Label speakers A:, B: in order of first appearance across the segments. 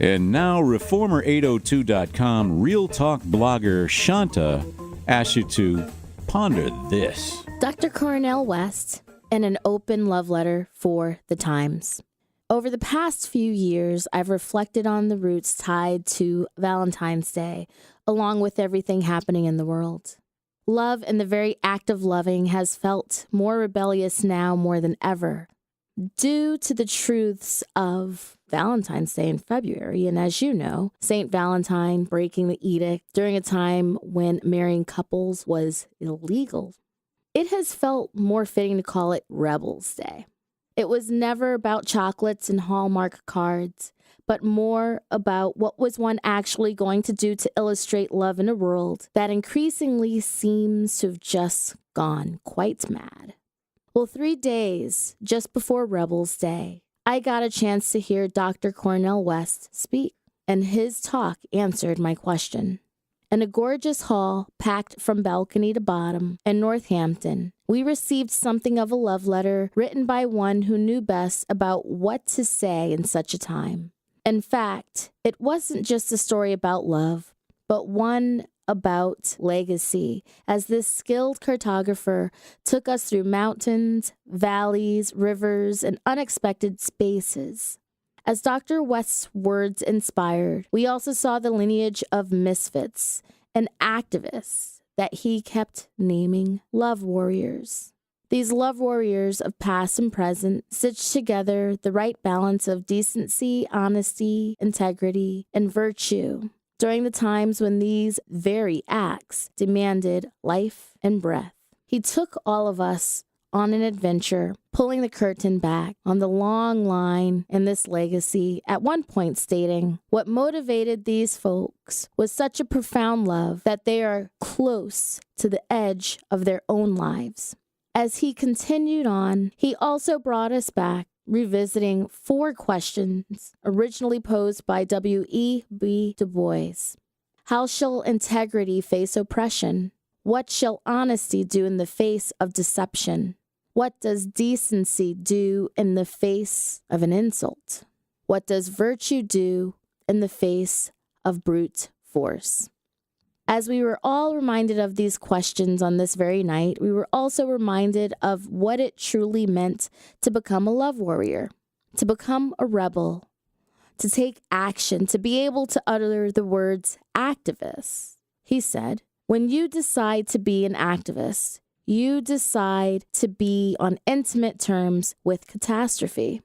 A: And now, Reformer802.com Real Talk blogger Shanta asks you to ponder this.
B: Dr. Cornell West and an open love letter for the times. Over the past few years, I've reflected on the roots tied to Valentine's Day, along with everything happening in the world. Love and the very act of loving has felt more rebellious now more than ever, due to the truths of Valentine's Day in February, and as you know, St. Valentine breaking the edict during a time when marrying couples was illegal. It has felt more fitting to call it Rebels Day. It was never about chocolates and Hallmark cards, but more about what was one actually going to do to illustrate love in a world that increasingly seems to have just gone quite mad. Well, 3 days just before Rebels Day, I got a chance to hear Dr. Cornelle West speak, and his talk answered my question. In a gorgeous hall packed from balcony to bottom in Northampton, we received something of a love letter written by one who knew best about what to say in such a time. In fact, it wasn't just a story about love, but one about legacy, as this skilled cartographer took us through mountains, valleys, rivers, and unexpected spaces. As Dr. West's words inspired, we also saw the lineage of misfits and activists that he kept naming love warriors. These love warriors of past and present stitched together the right balance of decency, honesty, integrity, and virtue during the times when these very acts demanded life and breath. He took all of us on an adventure, pulling the curtain back on the long line in this legacy, at one point stating, what motivated these folks was such a profound love that they are close to the edge of their own lives. As he continued on, he also brought us back, revisiting 4 questions originally posed by W.E.B. Du Bois. How shall integrity face oppression? What shall honesty do in the face of deception? What does decency do in the face of an insult? What does virtue do in the face of brute force? As we were all reminded of these questions on this very night, we were also reminded of what it truly meant to become a love warrior, to become a rebel, to take action, to be able to utter the words activist. He said, when you decide to be an activist, you decide to be on intimate terms with catastrophe.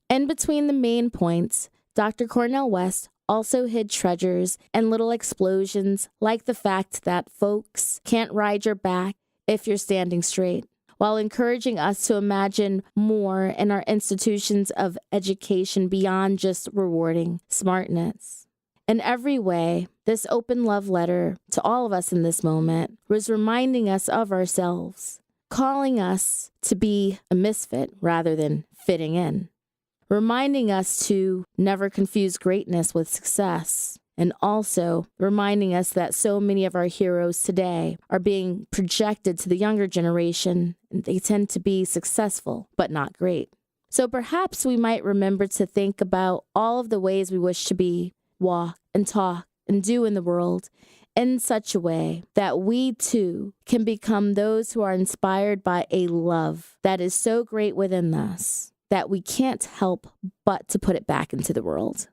B: In between the main points, Dr. Cornelle West also hid treasures and little explosions, like the fact that folks can't ride your back if you're standing straight, while encouraging us to imagine more in our institutions of education beyond just rewarding smartness. In every way, this open love letter to all of us in this moment was reminding us of ourselves, calling us to be a misfit rather than fitting in, reminding us to never confuse greatness with success, and also reminding us that so many of our heroes today are being projected to the younger generation, and they tend to be successful, but not great. So perhaps we might remember to think about all of the ways we wish to be, walk, and talk, and do in the world in such a way that we too can become those who are inspired by a love that is so great within us that we can't help but to put it back into the world.